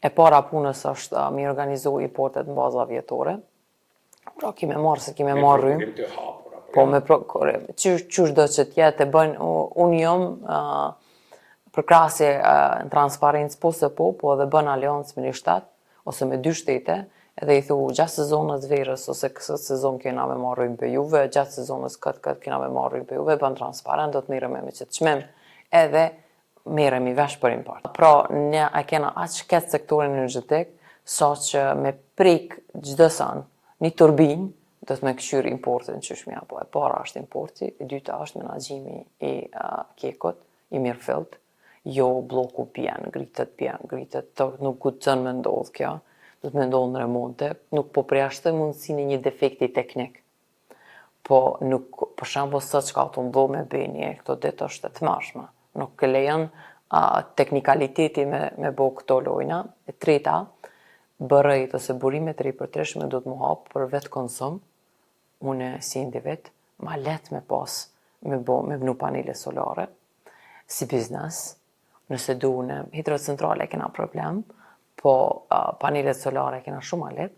E para punës është mi organizu i portet në baza vjetore. Pra kime marrë se kime marrë rrymë. Me prokurim të hapur, apo Po me prokurim. Qysh do që t'jetë e bën, unë jom për krahasje në transparencë po se po edhe bën aliancë me një shtet, ose me 2 shtete, edhe i thu gjatë sezonës verës, ose këtë sezon kena me marrë rrymë për juve, gjatë sezonës këtë kena me marrë rrymë për juve, bën transparent, do të merrem me që të çmim, edhe merremi vesh për import. Pra, ne a kena aq këtë sektorin energjetik, sa që me prek çdo sen, një turbinë, do të me këshyr importin që shmja, po e para është importi, e dyta është menaxhimi i kekut, i mirëfillt, jo bloku bjen, gritet, nuk guxon me ndodh kjo, do të me ndodh në remonte, nuk po përjashtoj mundësinë e një defekti teknik. Po nuk, për shembull sot çka të ndodh me benje, këto ditë është e tmerrshme. Nuk lejon teknikaliteti me bo këto lojna. E treta, bërrejt ose burimet e ripërtërshme do të mu hapë për vetë konsum, une si individ, ma let me pas, me bnu panele solare, si biznes, nëse du në hidrocentrale kena problem, po panelet solare kena shumë ma let,